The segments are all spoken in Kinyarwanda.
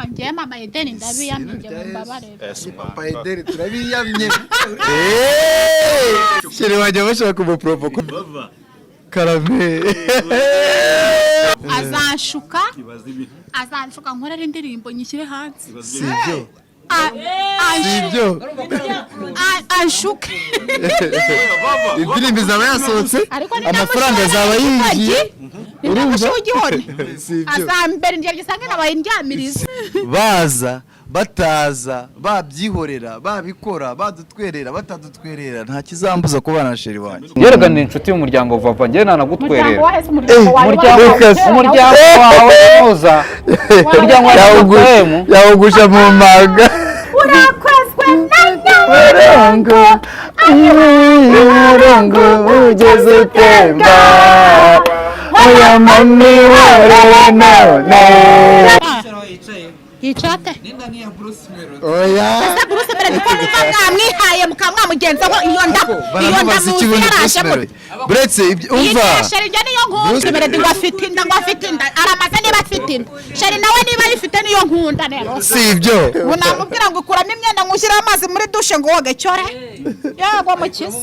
Njye mama Edeni ndabiyamye njye mumbabare. Papa Edeni turabiyamye. Sheri wajya bashaka kumuprovo bava. Karame. Azanshuka nkorera indirimbo nyishyire hanze. Sibyo. Sibyo. Anshuke. Indirimbo zaba yasohotse amafaranga azaba yinjiye. Urumva ugihone. Azambere njye gisange nabayindyamiriza. Baza bataza babyihorera babikora badutwerera batadutwerera nta kizambuza kubana na sheri wanjye. Yerekana inshuti y'umuryango vava njye nanagutwerera. Umuryango wawe muza. Umuryango wawe yawugusha mu maga. Urakozwe n'abango. Umurongo ugeze utemba. Oya mami wewe none. Yicate. Oya. Bruce Melody ko mwamwihaye mukamwamugenzaho iyo ndamuzi yarashe Bretse umva. Sheri njye niyo nkunda Melody ngafite inda aramaze niba afite inda. Sheri nawe niba yifite niyo nkunda rero. Sibyo. Unamubwira ngo kuramo imyenda ngushyira amazi muri douche ngo woge cyore. Yagwa mu kizi.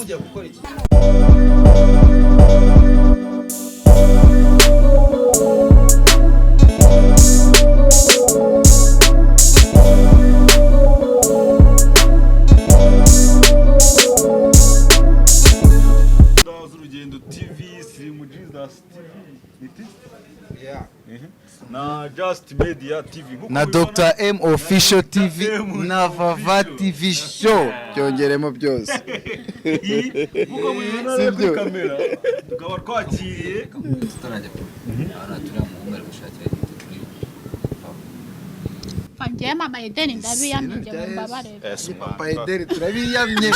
Na Just Media TV na Dr. M Official TV na Vava TV Show byongeremo byose. Kuko mubibona kuri kamera tukaba twakiriye tutarajya turi mu ngari gushakira Njye mama Edeni ndabiyamye njye mumbabare. Papa Edeni turabiyamye.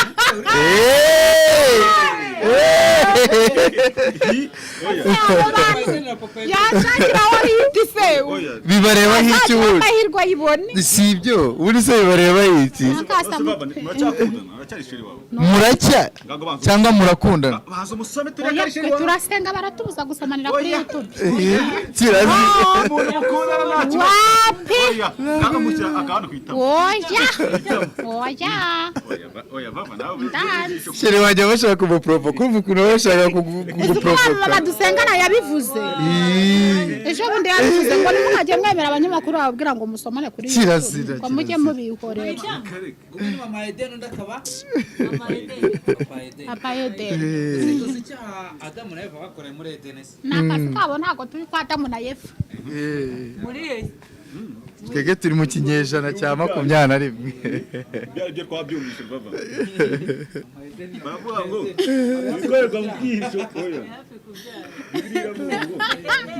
Yashakira wari yitise. Bibareba hiki ubu. Amahirwe ayibone. Sibyo uri se bibareba hiki. Muracya cyangwa murakundana. baza umusome Turasenga baratubuza gusomanira kuri YouTube. Kirazi. Wapi? nagamushyira akantu kwitamo Oya bava nawe Sheri wajya bashaka kumuprovo kumva ukuntu bashaka kuguprovoka. Badusengana yabivuze. Ejo bundi yabivuze ngo nimukajye mwemera abanyamakuru bababwira ngo musomane kuri YouTube. Ko mujye mubihorera. mama Edeni ndakaba Papa Edeni. Adamu na Eva bakoreye muri Edeni. N'akazi kabo ntago turi kwa Adamu na Eva. Muri Twege turi mu kinyejana cya 21. byo twabyumvise bava bavuga ngo bikorerwa mu bwihisho oya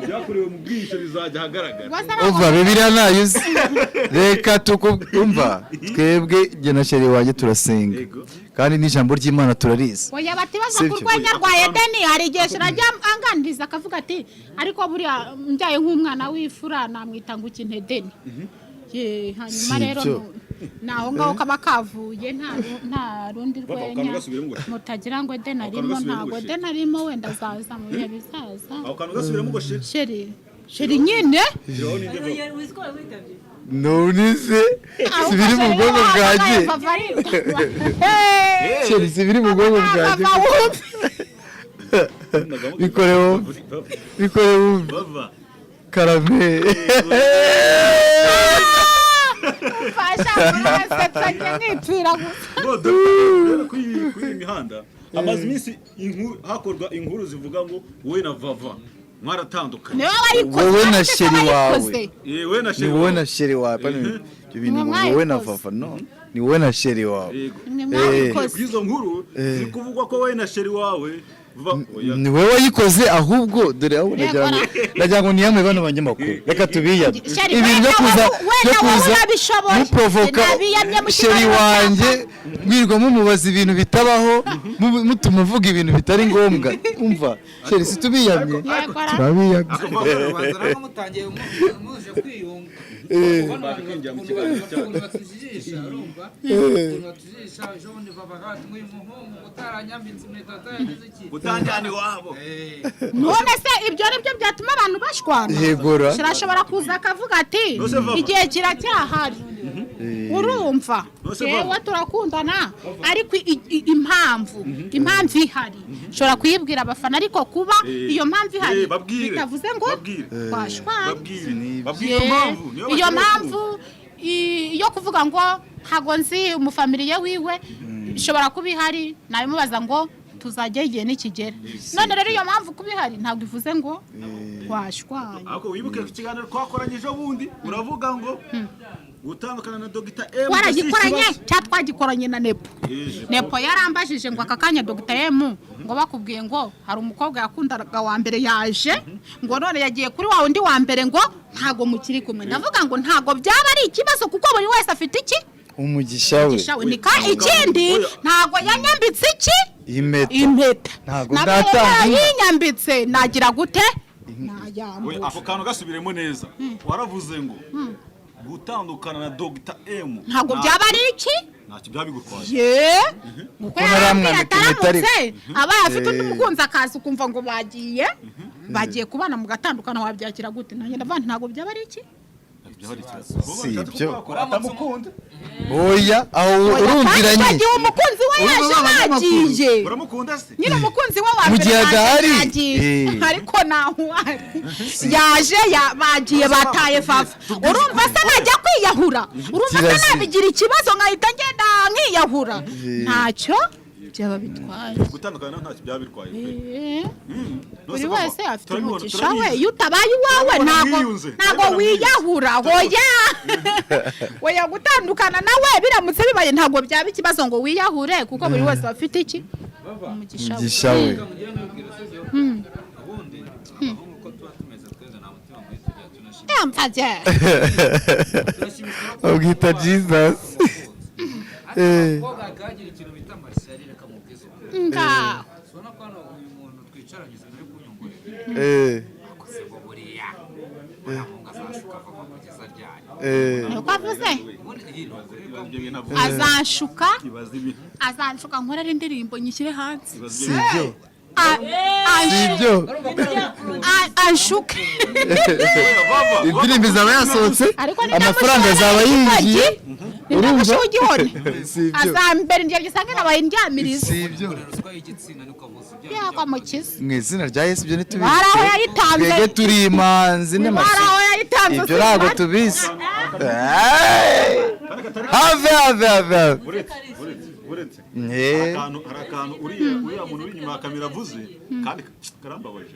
byakorewe mu bwihisho bizajya hagaragara. Umva Bibiliya nayuze. Reka tukumva twebwe jye na sheri wanjye turasenga. Kandi n'ijambo ry'Imana turariza. Oya batibaza ku rwenya rwa Edeni hari igihe shirajya angandiriza akavuga ati ariko buriya mbyaye nk'umwana w'ifura namwita ngo ikintu Edeni. Hanyuma rero naho ngaho kaba kavuye nta rundi rwenya mutagira ngo Edeni arimo ntago Edeni arimo wenda azaza mu bihe bizaza. Aho kantu gasubiremo ngo Sheri nyine Nonise sibiri mu bwonko bwanjye. Sheri sibiri mu bwonko bwanjye. Bikorewe bava Karame. fasha murasetsa nyitwira gusa. kuri imihanda amaze iminsi hakorwa inkuru zivuga ngo wowe na Vava mwaratandukanye. Wowe na sheri wawe. Wowe na sheri wowe na sheri wawe. Ibyo bintu wowe na Vava no. Ni wowe na sheri wawe. Izo nkuru ziri kuvugwa ko wowe na sheri wawe ni wowe wayikoze ahubwo dore aho nagira ngo niyamwe bano banyamakuru reka tubiya ibintu byo kuza muprovoka sheri wanjye mwirwa mumubaza ibintu bitabaho mutuma uvuga ibintu bitari ngombwa umva sheri si tubiyamye turabiyamye ukuntu batujijisha urumva ukuntu batujijisha ejo bundi babaga bati ngo uyu muhungu utaranyambitse impeta ataragize iki utanjyana iwabo none se ibyo ni byo byatuma abantu bashwana Yegora. kirashobora kuza akavuga ati igihe kiracyahari urumva yewe turakundana ariko impamvu ihari ushobora kuyibwira abafana ariko kuba iyo mpamvu ihari bitavuze ngo twashwana iyo mpamvu iyo kuvuga ngo ntago nzi umufamiliye wiwe ishobora kuba ihari nabimubaza ngo tuzajya igihe nikigera none rero iyo mpamvu kuba ihari ntabwo ivuze ngo twashwanye ariko wibuke ku kiganiro twakoranye ejo bundi uravuga ngo gutandukana na Dr. M waragikoranye cyangwa twagikoranye na nepo yarambajije ngo aka kanya Dr. M ngo bakubwiye ngo hari umukobwa yakundaga wa mbere yaje ngo none yagiye kuri wa undi wa mbere ngo ntago mukiri kumwe ndavuga ngo ntago byaba ari ikibazo kuko buri wese afite iki umugisha we ikindi ntago yanyambitse iki impeta ntago ndatanga yinyambitse nagira gute we ako kantu gasubiremo neza waravuze ngo gutandukana na Dr. M ntago byaba ari iki ntacyo byabigutwaye kuko yaramutse abaye afite undi mukunzi akaza ukumva ngo bagiye kubana mu gatandukana wabyakira gute nanjye ndavuga ntago byaba ari iki si ibyo oya aho urumviranye igihe umukunzi we yaje bagiye uramukunda se nyine umukunzi we wa mu gihe adahari ariko naho yaje bagiye bataye fafa urumva se najya kwiyahura urumva se nabigira ikibazo nkahita ngenda nkiyahura ntacyo byaba bitwaye gutandukana ntacyo byaba bitwaye buri wese afite umugisha we iyo utabaye iwawe ntago wiyahura hoya gutandukana nawe biramutse bibaye ntago byaba ikibazo ngo wiyahure kuko buri wese afite iki umugisha we ubwita Jesus ngaho ubona ko hano uyu muntu twicaranye ari kunyungurira akoze ngo buriya ntabwo azashuka ava kugeza ryari nuko avuze azanshuka nkorera indirimbo nyishyire hanze si ibyo anshuke indirimbo izaba yasohotse amafaranga azaba yinjiye urumva azambera indya gisange nabaye indyamiriza si ibyo yakamukiza mu izina rya Yesu ibyo ntitubizi baraho yayitanze twebwe turi imanzi baraho yayitanze ibyo ntabwo tubizi have uretse hari akantu uriya muntu uri inyuma ya kamera avuze kandi karambabaje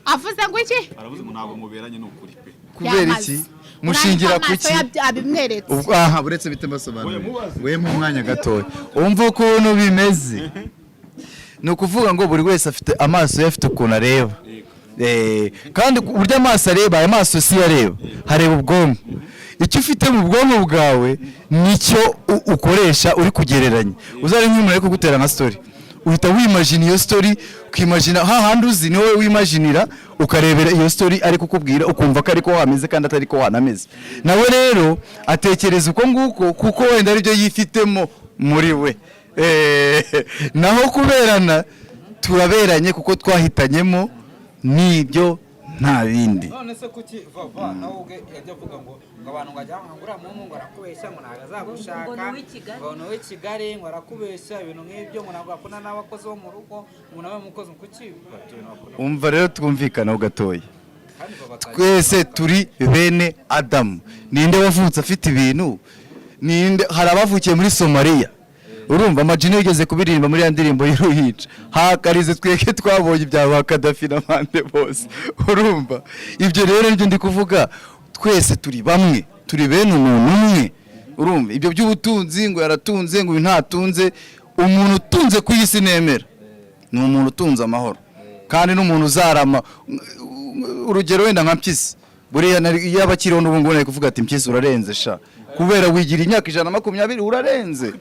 avuze ngo iki aravuze ngo ntabwo muberanye n'ukuri pe kubera iki mushingira kuki abimweretse aha buretse bite mbasobanura we mu mwanya gatoya umva ukuntu bimeze ni ukuvuga ngo buri wese afite amaso ye afite ukuntu areba kandi uburyo amaso areba aya maso si yareba hareba ubwonko icyo ufite mu bwonko bwawe nicyo ukoresha uri kugereranya uzare nk'umuntu ari kugutera nka story uhita wimagine iyo story ukimagina hahandi uzi ni wowe wimajinira ukarebera iyo story ari kukubwira ukumva ko ariko wameze kandi atari ko wanameze nawe rero atekereza uko nguko kuko wenda aribyo yifitemo muri we naho kuberana turaberanye kuko twahitanyemo nibyo nta bindi none se kuki vava nawe ubwe yajya avuga ngo abantu ngajya nkangura mu ngo arakubeshya ngo ntago azagushaka ngo nawe Kigali ngo arakubeshya ibintu nk'ibyo ngo ntabwo akunda n'abakozi bo mu rugo ngo nawe mukozi kuki umva rero twumvikanaho gatoya twese turi bene Adamu ninde wavutse afite ibintu ninde hari abavukiye muri Somalia urumva amajini yigeze kubiririmba muri ya ndirimbo y'uruhica hakarize tweke twabonye ibya Kadafi na Mande bose urumva ibyo rero nibyo ndi kuvuga twese turi bamwe turi bene umuntu umwe urumva ibyo by'ubutunzi ngo yaratunze ngo ntatunze umuntu utunze ku isi nemera ni umuntu utunze amahoro kandi n'umuntu uzarama urugero wenda nka Mpyisi buriya y'abakiriho n'ubungu nari kuvuga ati Mpyisi urarenze sha kubera wigira imyaka 120 urarenze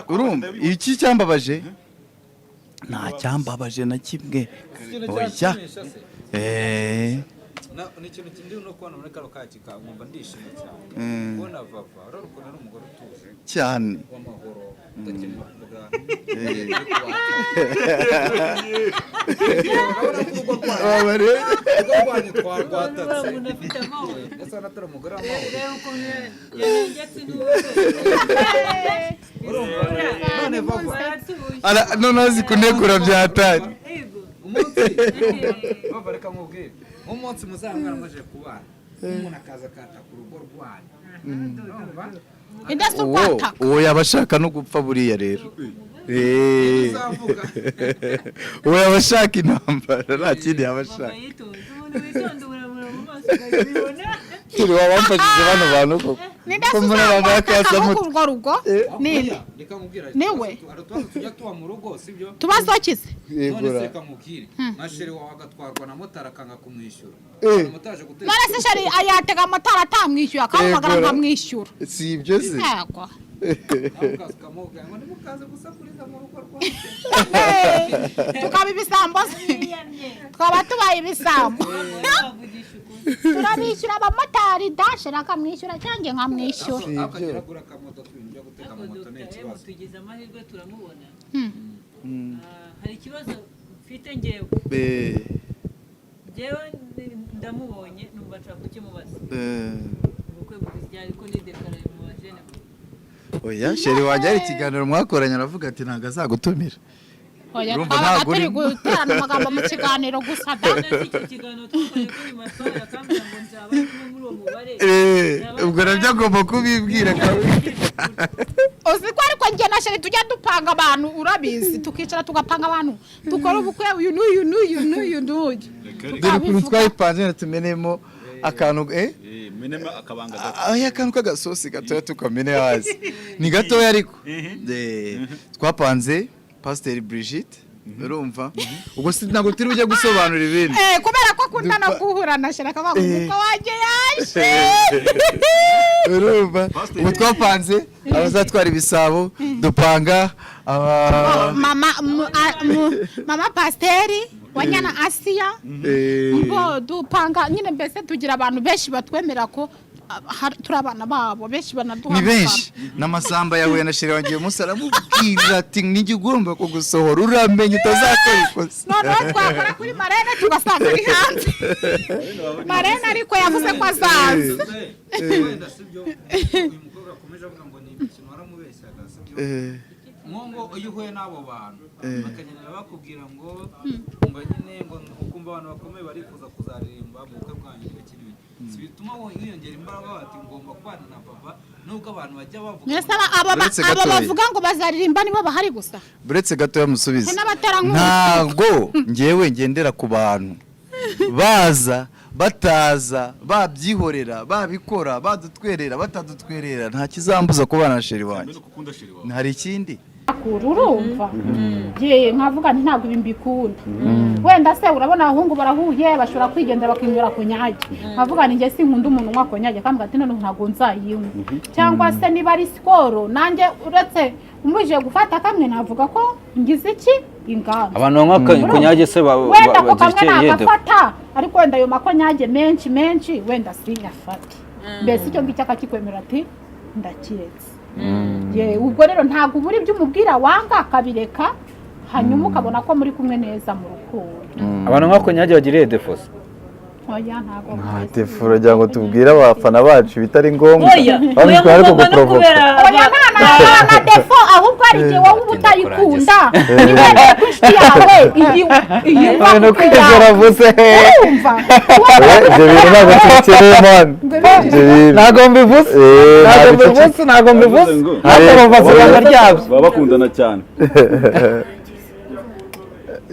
urumva iki cyambabaje nta cyambabaje na kimwe oya ni ikintu kindi no kubona muri karo kacika nkumva ndishimye cyane ubona vava urarukona n'umugore utuje cyane w'amahoro utakenera kuvuga noneho zikunegura byatari reka nkubwire nk'umunsi muzamwara mwaje kubana umuntu akaza akata ku rugo rwanyu uwo yaba ashaka no gupfa buriya rero uwo yaba ashaka intambara nta kindi yaba ashaka kiri wabamfashije bano bantu koko urwo rugo niwe tubazo kize none se kamubwire masheri wawe agatwarwa na motari akanga kumwishyura none se sheri ayatega motari atamwishyura akamugara nkamwishyura si ibyo se tukaba ibisambo twaba tubaye ibisambo turabishyura abamotari dashira akamwishyura cyangwa nkamwishyura tugize amahirwe turamubona hari ikibazo mfite ngewe ndamubonye numva nshaka kukimubaza ubukwe bugeze ariko nidekaraye mu bajene oya sheri wanjye hari ikiganiro mwakoranye aravuga ati ntabwo azagutumira oya twabaga turi guterana amagambo mu kiganiro gusa da iki kiganiro twakoreye kuri matwara akambwira ngo nzaba muri uwo mubare ubwo nabyo agomba kubibwira uzi ko ariko njye na sheri tujya dupanga abantu urabizi tukicara tugapanga abantu dukora ubukwe uyu n'uyu n'uyu n'uyu n'uyu dore ukuntu twayipanze tumenemo akantu menema akabanga akantu k'agasosi gatoya tukamene hasi ni gatoya ariko twapanze Pasiteri Brigitte urumva ubwo ntabwo turi bujye gusobanura ibindi kubera ko akunda no guhura na sheri akavuga ngo umukwe wanjye yaje urumva ubu twapanze abazatwara ibisabo dupanga mama Pasiteri wanyana Asiya ngo dupanga nyine mbese tugira abantu benshi batwemera ko turi abana babo benshi banaduha ni benshi n'amasamba yahuye na sheri wanjye umunsi aramubwira ati nijye ugomba kugusohora uramenye utazakora ikosa noneho twakora kuri Marene tugasanga ari hanze Marene ariko yavuze ko azaza wenda sibyo uyu mukobwa akomeje avuga ngo ni imikino waramubeshyaga sibyo nkongo iyo uhuye n'abo bantu bakagenda bakubwira ngo umva nyine ngo ukumva abantu bakomeye barifuza kuzaririmba mu bukwe bwanyu n'ibiki n'ibiki si bituma wiyongera imbaraga bati ngomba kubana na papa nubwo abantu bajya bavuga abo bavuga ngo bazaririmba nibo bahari gusa buretse gato yamusubiza ntago ngewe ngendera ku bantu baza bataza babyihorera babikora badutwerera batadutwerera nta kizambuza kubana na sheri wanjye hari ikindi urumva nkavuga nti ntabwo ibi mbikunda wenda se urabona abahungu barahuye bashobora kwigendera bakinyura ku nyage nkavuga ni njye sinkunda umuntu unywa ku nyage kandi ati none ntabwo nzayinywa cyangwa se niba ari sikoro nanjye uretse umuje gufata kamwe navuga ko ngize iki ingamba abantu banywa ku nyage se wenda ko kamwe nagafata ariko wenda ayo makonyage menshi wenda sinyafate mbese icyo ngicyo akakikwemerera ati ndakiretse ubwo rero ntabwo ubura ibyo umubwira wanga akabireka hanyuma ukabona ko muri kumwe neza mu rukundo abantu nk'akonyage bagiriye defosa oya ntabwo defura kugira ngo tubwire abafana bacu bitari ngombwa bamutwara ariko guprovoka oya nta defo ahubwo ari igihe wowe uba utayikunda ni wenda ku inshuti yawe iyi no kwizera vuze wumva ibyo bintu ntabwo tubikeneye mani ntabwo mbivuze ntabwo mbivuze ntabwo bavugana ryabyo baba bakundana cyane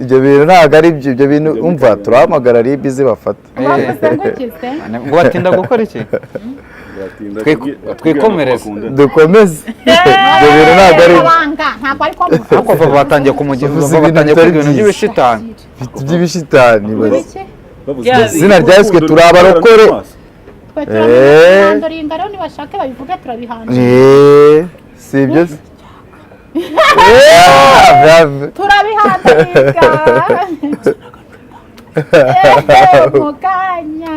ibyo bintu ntabwo ari ibyo bintu umva turahamagara ribi zibafata ngo batinda gukora iki twikomereze dukomeze ibyo bintu ntabwo ari ntabwo ariko ariko batangiye kumugeza batangiye kuvuga ibintu by'ibishitani by'ibishitani izina rya Yesu turi abarokore twe turabihandoringa rero nibashake babivuge turabihandoringa si ibyo turabihandoringa mu kanya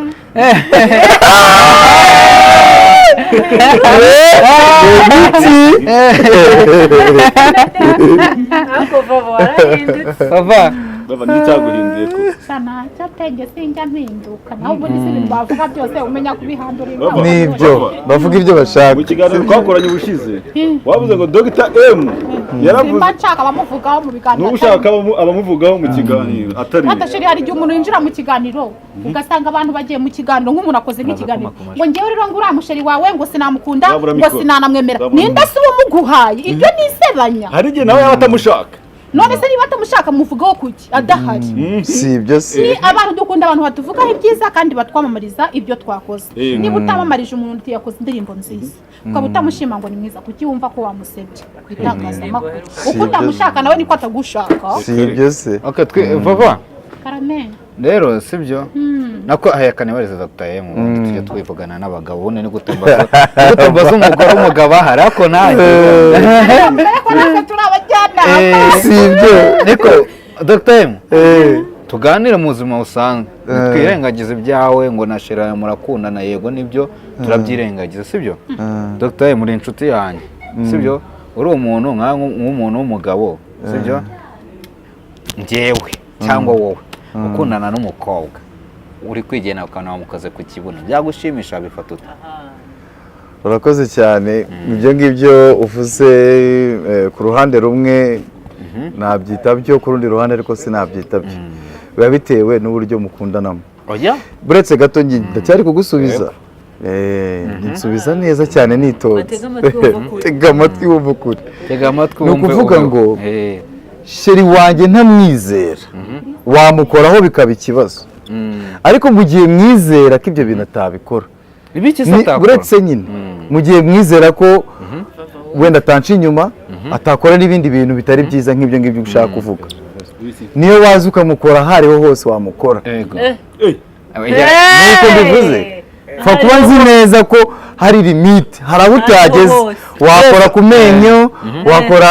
ariko vava warahindutse bava n'icyaguhinduye ko sana cyatenge sinjya mpinduka naho ubundi si ibintu bavuga byose umenya kubihandura nibyo bavuga ibyo bashaka mu kiganiro twakoranye ubushize wavuze ngo Dr M yaravuze simba nshaka abamuvugaho mu biganiro n'ushaka abamuvugaho mu kiganiro atari batashiri hari igihe umuntu yinjira mu kiganiro ugasanga abantu bagiye mu kiganiro nk'umuntu akoze nk'ikiganiro ngo ngewe rero ngo uriya musheri wawe ngo sinamukunda ngo sinanamwemera ninde se umuguhaye ibyo nisebanya hari igihe nawe yaba atamushaka none se niba atamushaka muvugaho kuki adahari si ibyo se si abantu dukunda abantu batuvugaho ibyiza kandi batwamamariza ibyo twakoze niba utamamarije umuntu yakoze indirimbo nziza ukaba utamushima ngo ni mwiza kuki wumva ko wamusebye ku itangazamakuru uko utamushaka nawe niko atagushaka si ibyo se vava karame rero sibyo nako hayakane bariza Dr M tujye twivugana n'abagabo ubundi ni gutembaza umugore umugabo ahari ako naje si ibyo niko Dr M tuganire mu buzima busanzwe twirengagize ibyawe ngo nashira murakundana yego nibyo turabyirengagiza sibyo Dr M uri inshuti yanjye sibyo uri umuntu nk'umuntu w'umugabo sibyo njyewe cyangwa wowe ukundana n'umukobwa uri kwigena ukanamukoze ku kibuno byagushimisha bifata ute urakoze cyane ibyo ngibyo uvuze ku ruhande rumwe nabyita byo ku rundi ruhande ariko sinabyita byo biba bitewe n'uburyo mukundanamo oya buretse gato ndacyari kugusubiza nsubiza neza cyane nitonze tega amatwi wumva ukuri ni ukuvuga ngo sheri wanjye ntamwizera wamukoraho bikaba ikibazo ariko mu gihe mwizera ko ibyo bintu atabikora uretse nyine mu gihe mwizera ko wenda atanca inyuma atakora n'ibindi bintu bitari byiza nk'ibyo ngibyo ushaka kuvuga niyo waza ukamukora aho ariho hose wamukora nuko mbivuze fa kuba nzi neza ko hari limite hari aho utageze wakora ku menyo wakora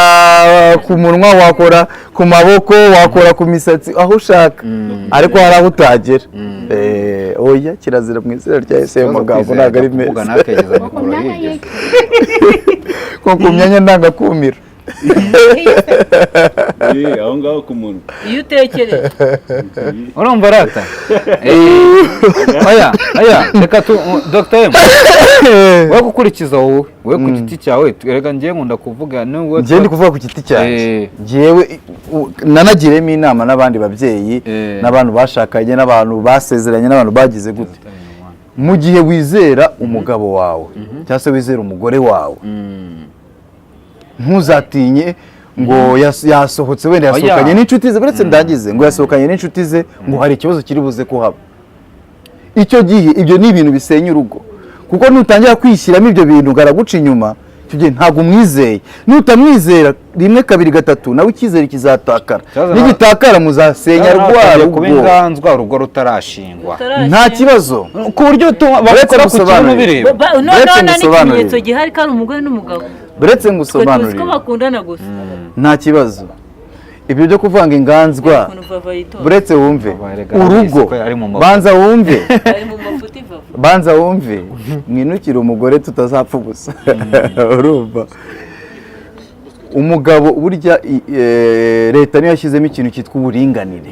ku munwa wakora ku maboko wakora ku misatsi aho ushaka ariko hari aho utagera oya kirazira mu izina rya Yesu ayo magambo ntabwo ari meza ko ku myanya ndangakumiro aho ngaho ku muntu iyo utekereje urumva rata aya reka Dr M wowe gukurikiza wowe ku giti cyawe reka ngiye nkunda kuvuga ngiye ndi kuvuga ku giti cyawe ngiyewe nanagiremo inama n'abandi babyeyi n'abantu bashakanye n'abantu basezeranye n'abantu bagize gute mu gihe wizera umugabo wawe cyangwa se wizera umugore wawe ntuzatinye ngo yasohotse wenda yasohokanye n'inshuti ze uretse ndagize ngo yasohokanye n'inshuti ze ngo hari ikibazo kiri buze kuhaba icyo gihe ibyo ni ibintu bisenya urugo kuko nutangira kwishyiramo ibyo bintu ngaraguca inyuma icyo gihe ntabwo umwizeye nutamwizera rimwe kabiri gatatu nawe icyizere kizatakara nigitakara muzasenya rwa rugo urugo rutarashingwa nta kibazo ku buryo bakora ku kintu bireba none n'ikimenyetso gihari ko ari umugore n'umugabo buretse ngusobanurire ko bakundana gusa nta kibazo ibyo byo kuvanga inganzwa buretse wumve urugo banza wumve mwinukire umugore tutazapfa gusa urumva umugabo burya leta niyo yashyizemo ikintu cyitwa uburinganire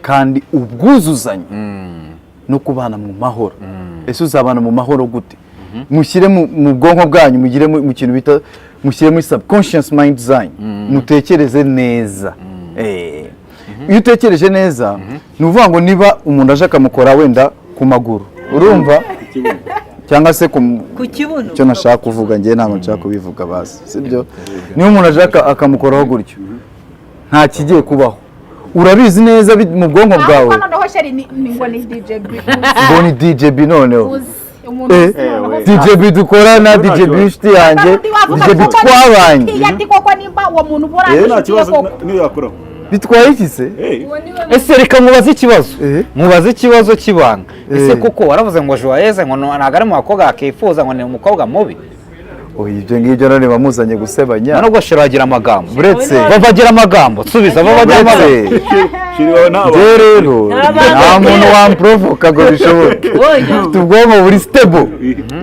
kandi ubwuzuzanye no kubana mu mahoro ese uzabana mu mahoro gute mushyire mu bwonko bwanyu mugire mu kintu bita mushyire muri subconscious mind zanyu mutekereze neza iyo utekereje neza ni ukuvuga ngo niba umuntu aje akamukora wenda ku maguru urumva cyangwa se ku kibuno icyo nashaka kuvuga ngewe ntabwo nshaka kubivuga basi sibyo niba umuntu aje akamukoraho gutyo nta kigiye kubaho urabizi neza mu bwonko bwawe ngo ni DJB noneho DJB dukorana DJB inshuti yanjye DJB twabanye nta kibazo niyo yakoraho bitwaye iki se ese reka mubaze ikibazo kibanga ese kuko waravuze ngo Joyeuse ngo ntabwo ari mu bakobwa bakifuza ngo ni umukobwa mubi ibyo ngibyo none bamuzanye gusebanya nubwo shira agira amagambo buretse bagira amagambo subiza bagira amagambo je rero nta muntu wamprovoka ngo bishoboke ufite ubwonko buri stable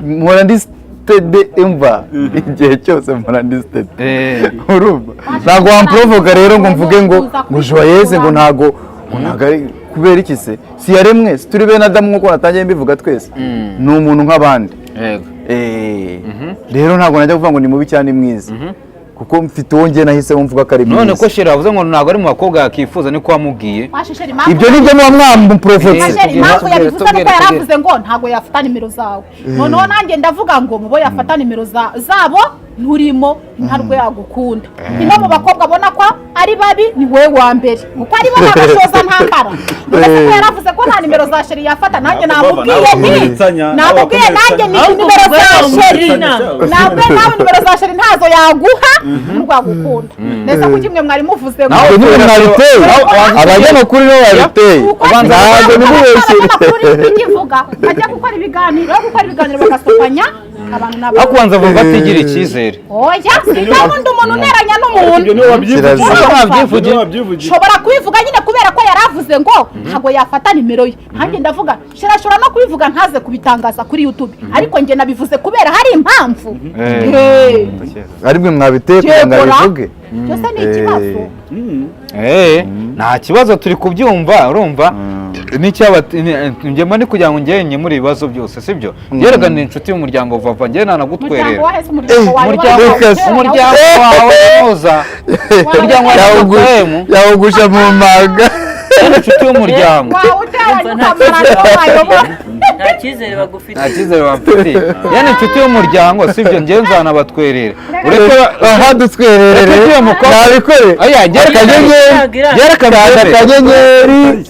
mpora ndi stede imva igihe cyose mpora ndi stede urumva ntabwo wamprovoka rero ngo mvuge ngo joyeze ngo ntago ari kubera iki se si yaremwe si turi bene Adamu nk'uko natangiye mbivuga twese ni umuntu nk'abandi rero ntabwo najya kuvuga ngo ni mubi cyane mwiza kuko mfite uwo njye nahise mvuga ko ari mwiza none ko shira avuze ngo ntabwo ari mu bakobwa yakifuza niko wamubwiye ibyo nibyo muba mwamuprovotse impamvu yabivuze nuko yaravuze ngo ntabwo yafata nimero zawe noneho nanjye ndavuga ngo mubo yafata nimero zabo nturimo ntarwo yagukunda no mu bakobwa abona ko ari babi ni we wa mbere kuko ari bo bagashoza ntambara ndetse yaravuze ko nta nimero za sheri yafata nanjye namubwiye nanjye ni nimero za sheri ntabwo nawe nimero za sheri ntazo yaguha nturwagukunda ndetse ko kimwe mwari muvuze ngo ntabwo niwe mwabiteye abanyamakuru nibo babiteye ntabwo nimubeshye ikivuga ajya gukora ibiganiro bagasopanya abantu nabo akubanza vuga atigira icyizere oya sindabundi umuntu uneranya n'umuntu shobora kubivuga nyine kubera ko yaravuze ngo ntabwo yafata nimero ye nanjye ndavuga shirashobora no kubivuga ntaze kubitangaza kuri YouTube ariko njye nabivuze kubera hari impamvu ari mwe mwabiteye kugira ngo abivuge cyose ni ikibazo nta kibazo turi kubyumva urumva njyema ni kugira ngo ngenye muri ibibazo byose sibyo yerekana inshuti y'umuryango vava njye nanagutwerera umuryango wawe muza umuryango wawe yawugusha mu maga inshuti y'umuryango nta cyizere bagufite nta cyizere bafite yani inshuti y'umuryango sibyo njye nzanabatwerera ureke bahadutwerere nabikore yerekana akanyenyeri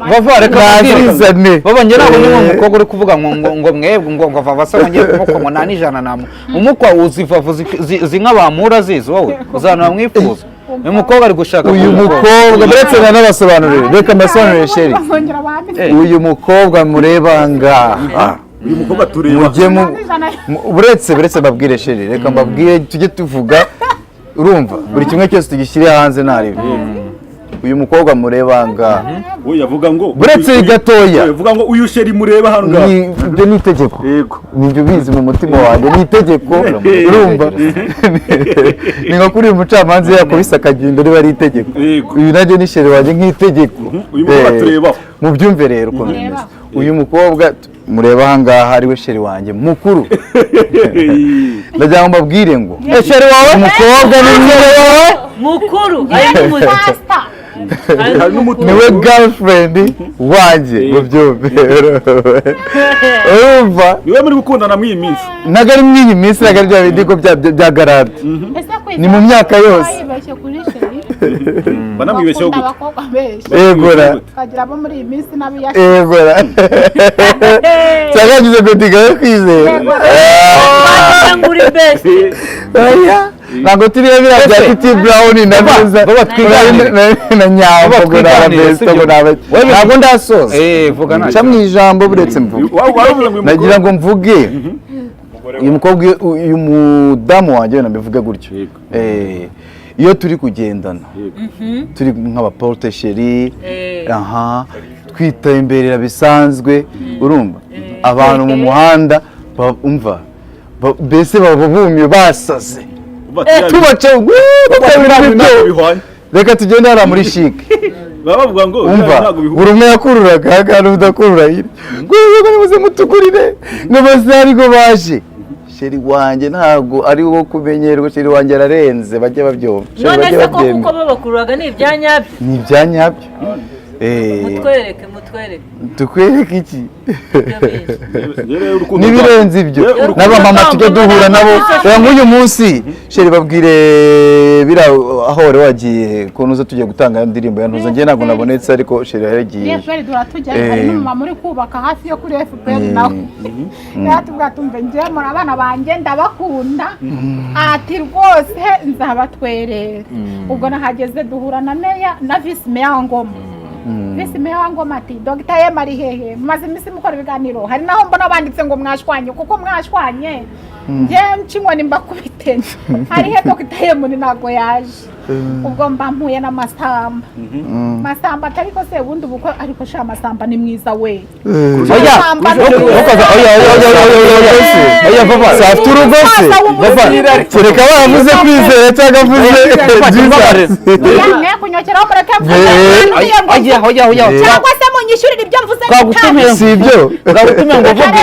vava reka bazizane baba njye ntabwo niwe umukobwa uri kuvuga ngo mwebwe ngo vava se ngiye kumukwa ngo nta n'ijana namwe umukwa uzivavu zi nk'abamura zizi wowe uzana mwifuza uyu mukobwa ari gushaka uyu mukobwa ndetse n'abasobanurire reka mbasobanurire sheri uyu mukobwa mureba ngaha uyu mukobwa tureba buretse babwire sheri reka mbabwire tujye tuvuga urumva buri kimwe cyose tugishyire hanze ntarebe uyu mukobwa mureba ngaha we yavuga ngo buretse gatoya yavuga ngo uyu sheri mureba hano ngaha ibyo ni itegeko yego nibyo bizi mu mutima wanjye ni itegeko urumva ni nka kuri uyu mucamanza yakubise akagenda riba ari itegeko uyu nanjye ni sheri wanjye nk'itegeko uyu mukobwa tureba mubyumve rero ukuntu bimeze uyu mukobwa mureba aha ngaha ari we sheri wanjye mukuru ndagira ngo mbabwire ngo sheri wawe umukobwa ni wawe mukuru niwe girlfriend wanjye mubyumve urumva niwe muri gukundana mw'iyi minsi ntabwo ari mw'iyi minsi ntabwo ari bya bindi bya garante ni mu myaka yose banamwibeshyeho gute egora kagira abo muri iyi minsi egora cyagagize ngo ndigaye kwizera ntabwo turiya biriya bya titi brown na neza na nyambo ntabwo ndasoza nca mu ijambo buretse mvuge nagira ngo mvuge uyu mukobwa uyu mudamu wanjye nabivuge gutyo iyo turi kugendana turi nk'abaporte sheri twitemberera bisanzwe urumva abantu mu muhanda umva mbese baba bumye basaze tubaca reka tugende hariya muri shike bavuga ngo umva buri umwe yakururaga kandi udakurura hirya ngo muze mutugurire ngo bose ariko baje sheri wanjye ntabwo ari wo kumenyerwa sheri wanjye ararenze bajye babyumva none se ko kuko babakururaga ni ibyanyabyo ni ibyanyabyo mutwereke tukwereke iki n'ibirenze ibyo n'abamama tujya duhura nabo nk'uyu munsi sheri babwire biriya aho wari wagiye kunuza tugiye gutanga indirimbo ya ntuza njye ntabwo nabonetse ariko sheri yaragiye hari n'umumama uri kubaka hafi yo kuri FPR nawe yatubwira tumve njye muri abana banjye ndabakunda ati rwose nzabatwerera ubwo nahageze duhura na meya na vice meya Ngoma Visi meya wa Ngoma ati Dr. Ema ari hehe mumaze iminsi mukora ibiganiro hari naho mbona banditse ngo mwashwanye kuko mwashwanye nje ncinkoni mbakubite hari he Dr. Ema ni nago yaje ubwo mba mpuye na Masamba ariko se ubundi ubuko ariko sha Masamba ni mwiza we oya papa safite urugo se papa kereka bavuze kwizera cyangwa avuze ne kunyokeraho mureke oya cyangwa se munyishurira ibyo mvuze twagutumira si ibyo twagutumira ngo uvuge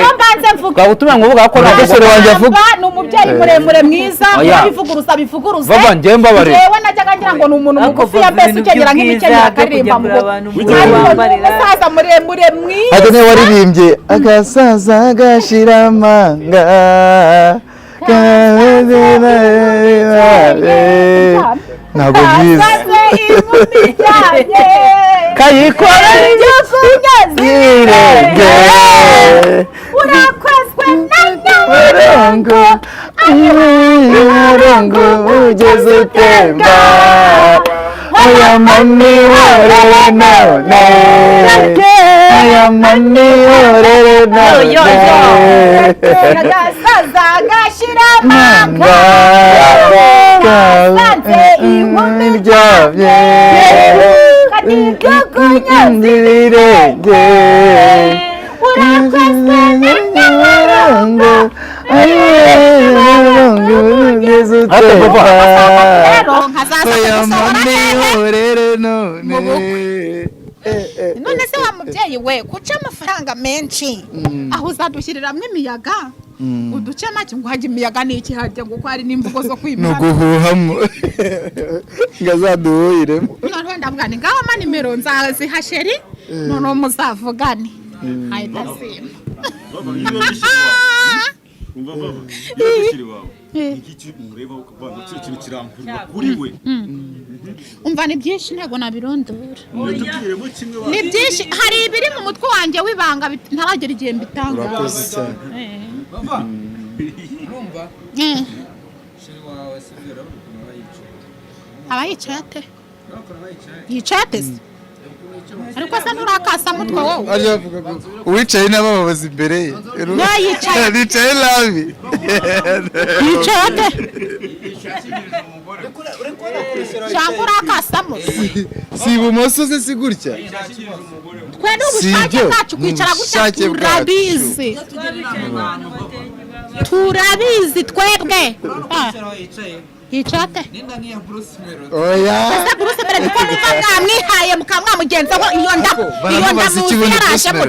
twagutumira ngo uvuga ko nagosore wanjye avuga ni umubyeyi muremure mwiza bivuguruza baba njye mbabare yewe najyaga ngira ngo ni umuntu mugufi ya mbese ukenyera nk'imikenyero akaririmba mu umusaza muremure mwiza hado niwe waririmbye agasaza gashira amanga ntabwo byiza kayikora ibyo kunyazirenge urakozwe na nyabarongo umurongo ugeze utemba aya mani horere none aya mani horere none agasaza gashira amanga kasanze inkumi ryabye kakunyazirenge urakozwe na nyabarongo umurongo ugeze utemba aya mani horere none none se wa mubyeyi we kuca amafaranga menshi aho uzadushyiriramwe imiyaga uduce make ngo hajye imiyaga n'iki hajya ngo hari n'imvugo zo kwimana nuguhuhamo ngazaduhuhiremo noneho ndavuga ni ngaho ma nimero nzaziha sheri noneho muzavugane ahita asima umva baba yabishiri wawe iki ureba ukavanga ikintu kiramburwa kuri we umva ni byinshi ntabwo nabirondora ni byinshi hari ibiri mu mutwe wanjye wibanga ntaragera igihe mbitanga urakoze cyane bava urumva sheri wawe sibira abayicaye ate yicaye ate se ariko se nturakasa mutwe wowe uwicaye n'abababaza imbere ye yicaye yicaye nabi yicaye ate cyangwa urakasamo si ibumoso se si gutya twe n'ubushake bwacu kwicara gutya turabizi twebwe yicaye ate oya ese Bruce Melody ko numva mwamwihaye mukamwamugenzaho iyo nda muzi yarashemo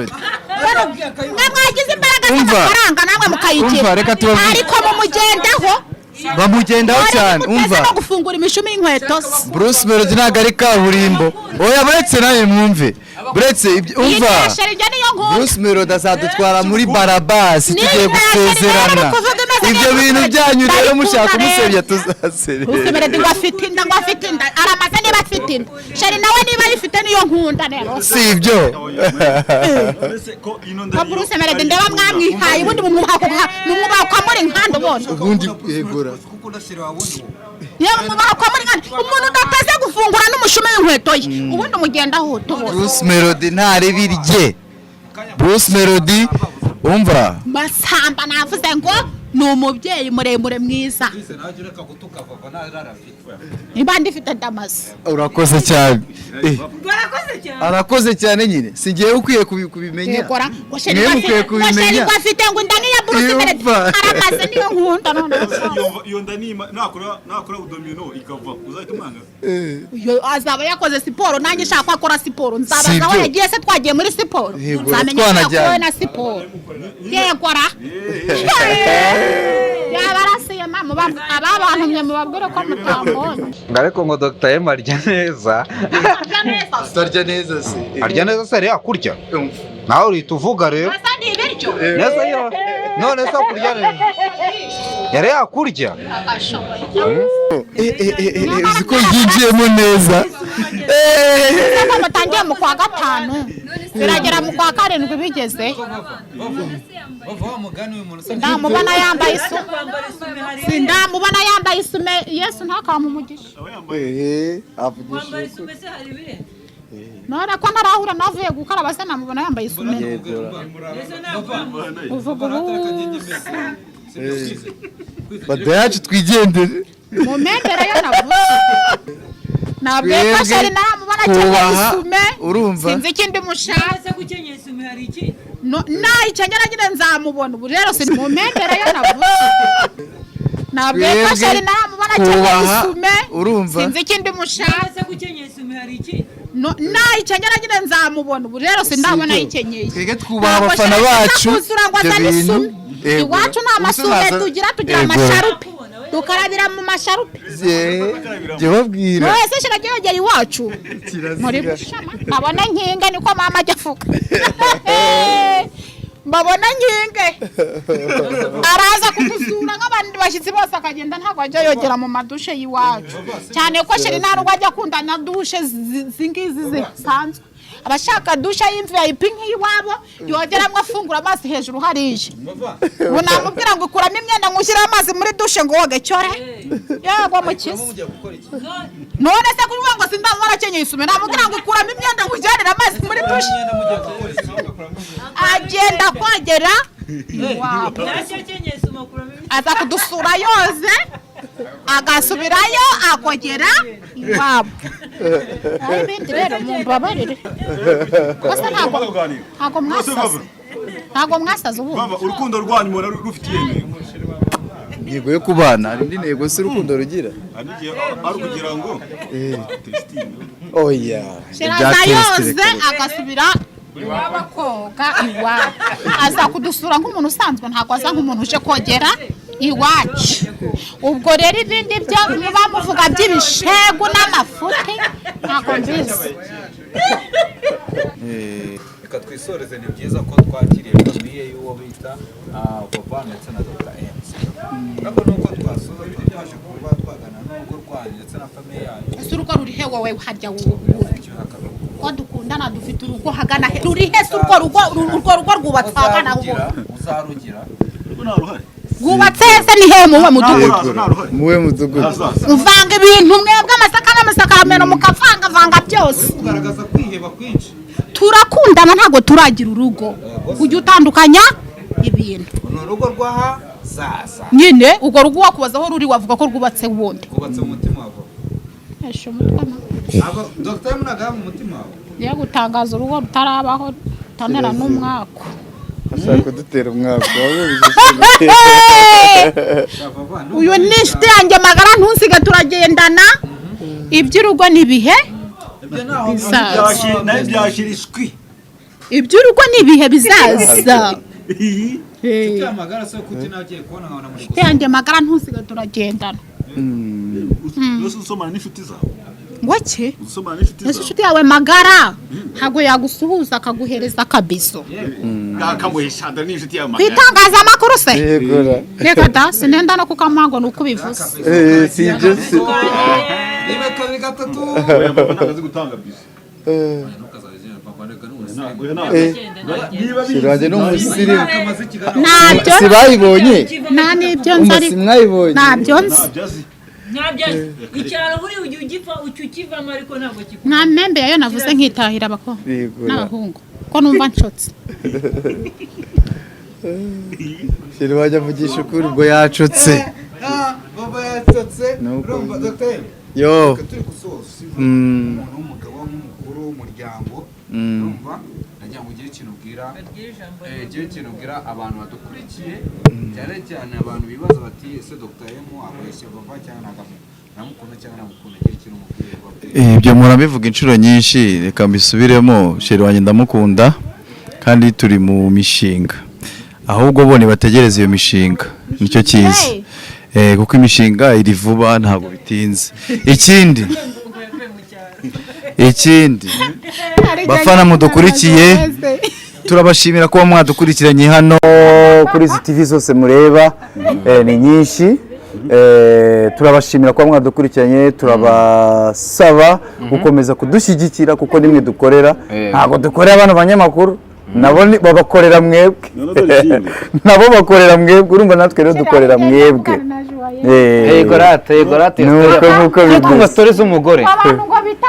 mwagize imbaraga z'amafaranga namwe mukayigira ariko mumugendaho bamugendaho cyane umva no gufungura imishumi y'inkweto Bruce Melody ntabwo ari kaburimbo oya buretse nawe mwumve buretse umva Bruce Melody azadutwara muri barabasi tugiye gusezerana ibyo bintu byanyu rero mushaka umusebya tuzasebera Bruce Melody ngo afite inda aramaze niba afite inda sheri nawe niba ayifite niyo nkunda rero si ibyo Bruce Melody ndeba mwamwihaye ubundi mumwubaha kwa muri nkanda ubona ubundi yegura yewe mumwubaha kwa muri nkanda umuntu udataze gufungura n'umushumi w'inkweto ye ubundi umugenda ahuta Bruce Melody ntarebirye Bruce Melody umva Masamba navuze ngo ni umubyeyi muremure mwiza niba ndifite ndamaze urakoze cyane arakoze cyane nyine si ngewe ukwiye kubimenya yegora ngo sheri afite ngo inda niya Bruce Melody aramaze niyo nkunda none iyo nda nakora udomino ikava uzahita umwanga azaba yakoze siporo nanjye nshaka akora siporo nzabaza aho yagiye se twagiye muri siporo nzamenya ko na siporo yegora yabarasiye mama ababantumye mubabwire ko mutambonye ariko ngo Dr. Ema arya neza arya neza se arya neza se rero kurya nawe urita uvuga rero neza yo none se kurya neza yari yakurya uzi ko yinjiyemo neza ko mutangiye mu kwa gatanu biragera mu kwa karindwi bigeze ndamubona yambaye isume Yesu ntakamumugisha avugisha none ko ntarahura navuye gukaraba se namubona yambaye isume uvuga ubu bado yacu twigendere mu mpembere yo navuze nabwiye ko sheri naramubona akenyeye isume urumva sinzi ikindi mushaka ese gukenyera isume hari iki nayikenyera nyine nzamubona ubu rero si mu mpembere yo navuze nabwiye ko sheri naramubona akenyeye isume urumva sinzi ikindi mushaka ese gukenyera isume hari iki nayikenyera nyine nzamubona ubu rero sindabona yikenyeye twebwe twubaha abafana bacu ibyo bintu iwacu nta masume tugira amasharupe dukarabira mu masharupe jye babwira wese shiragegera iwacu muri bushama abona nkinga niko mama ajya avuga mbabona nkinge araza kudusura nk'abandi bashyitsi bose akagenda ntabwo ajya yogera mu madushe y'iwacu cyane ko sheri ntabwo ajya akunda na dushe zingizi zisanzwe abashaka dusha y'imvip nk'iwabo yogeramo afungura amazi hejuru hariya ubu namubwira ngo ukuramo imyenda ngo ushyire amazi muri dushe ngo woge cyore yego mukiza none se kuri ngo sindamubona akenyeye isume namubwira ngo ukuramo imyenda ngo ujyanire amazi muri dushe agenda kogera iwabo aza kudusura yoze agasubirayo akogera iwabo ibindi rero mumbabarire gusa ntabwo mwasaze ubu urukundo rwanyu mubona rufite intego intego yo kubana hari indi ntego se urukundo rugira ari ukugira ngo oya shiraza yoze agasubira iwabo koga iwabo aza kudusura nk'umuntu usanzwe ntabwo aza nk'umuntu uje kogera iwacu ubwo rero ibindi byo muba muvuga by'ibishegu n'amafuti ntabwo mbizi reka twisoreze ni byiza ko twakiriye famiye y'uwo bita papa ndetse na Dr. MC ntabwo nuko twasoza twaje kuba twagana n'urugo rwanyu ndetse na famiye yanyu ese urugo ruri he wowe harya wowe ko dukundana dufite urugo hagana he ruri he se urwo rwubatse hagana ho uzarugira rwubatse se ni he muwe mudugudu uvanga ibintu mwebwe amasaka n'amasakaramentu mukavangavanga byose kugaragaza kwiheba kwinshi turakundana ntabwo turagira urugo ujya utandukanya ibintu ni urugo rw'aha zaza nyine urwo rugo wakubaza aho ruri wavuga ko rwubatse wundi rwubatse mu mutima wawe esho mutwana Dr. Munaga mu mutima wawe niyo gutangaza urugo rutarabaho tanera n'umwako ashaka kudutera umwaka uyu ni inshuti yanjye magara ntusiga turagendana iby'urugo n'ibihe byashirishwi iby'urugo n'ibihe bizaza inshuti yanjye magara ntusiga turagendana usomana n'inshuti zawe ngo ki usomana n'inshuti zawe inshuti yawe magara ntabwo yagusuhuza akaguhereza akabiso akamuhishanda n'inshuti yawe ku itangazamakuru se yegora reka da sinenda no kukamango ni uko ubivuze sibyo se niba kabiri gatatu ntazi gutanga biso shiranje n'umusirimu ntabyo si bayibonye nta n'ibyo nzi si ariko mwayibonye ntabyo nzi ntabyo icyaro buri ujya ukivamo ariko ntabwo kikuvamo nta mpembe yayo navuze nkitahira abakobwa n'abahungu ko numva nshotse shiri wajya avugisha ukuri ubwo yacutse baba yacotse urumva Dr. yo turi gusoza umuntu w'umugabo w'umukuru w'umuryango urumva nagira ngo ugire ikintu ubwira abantu badukurikiye cyane cyane abantu bibaza bati ese Dr. M akoresha bava cyangwa namukunda cyangwa namukunda gira ikintu umubwira ibyo murabivuga inshuro nyinshi reka mbisubiremo sheri wanjye ndamukunda kandi turi mu mishinga ahubwo bo bategereza iyo mishinga nicyo cyiza kuko imishinga iri vuba ntabwo bitinze ikindi bafana mudukurikiye turabashimira kuba mwadukurikiranye hano kuri izi TV zose mureba ni nyinshi turabashimira kuba mwadukurikiranye turabasaba gukomeza kudushyigikira kuko nimwe dukorera ntabwo dukorera abana banyamakuru nabo babakorera mwebwe nabo bakorera mwebwe urumva natwe rero dukorera mwebwe yego rata yego rata nuko nkuko turi kumva bimeze story z'umugore abantu ngo bita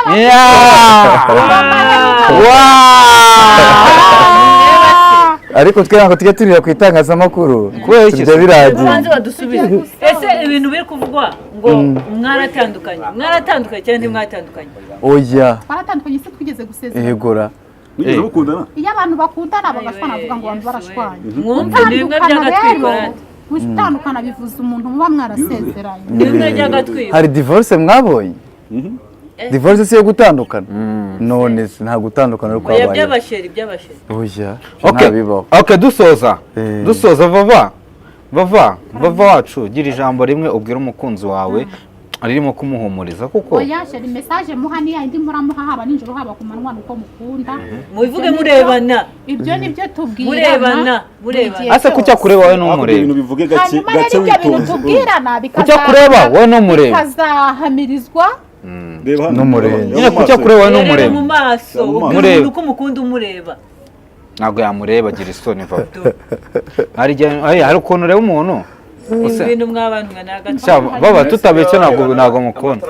ariko twe ntabwo tujya turira ku itangazamakuru Kubera iki turya biragiye ubanze badusubize ese ibintu biri kuvugwa ngo mwaratandukanye cyangwa ntimwatandukanye oya baratandukanye se twigeze gusezerana egora Mwigeze mukundana? iyo abantu bakundana bagashwana bavuga ngo abantu barashwanye mwumve ni bimwe by'agatwiko gutandukana bivuze umuntu muba mwarasezeranye ni bimwe by'agatwiko hari divorce mwabonye divorce si yo gutandukana none se nta gutandukana ariko oya kwabaye by'abasheri oya okay ntabibaho okay dusoza Eh. dusoza vava wacu gira ijambo rimwe ubwira umukunzi wawe ririmo kumuhumuriza kuko oya sheri message muha ni yindi muramuha haba ninjoro haba ku manwa nuko mukunda mubivuge murebana ibyo nibyo tubwirana murebana ase kucya kureba wowe Ibintu n'umureba bivuge gake hanyuma gake rero ibyo bintu witonze. tubwirana kucya kureba wowe n'umureba bikazahamirizwa Reba hano. N'umurenge. nyine kucya kureba wowe reba n'umureba mu maso ubwira Mureba. umuntu uko umukunda umureba ntabwo yamureba agira isoni vava hari ukuntu ureba umuntu ibintu mw'abantu nka n'agaciro baba tutabetse ntabwo mukunda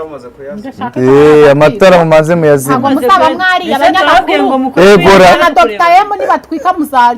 amatara mumaze muyazima ntabwo muzaba mwari Ese turababwiye ngo abanyamakuru mukore Egora. na Dr. M nibatwika muzajya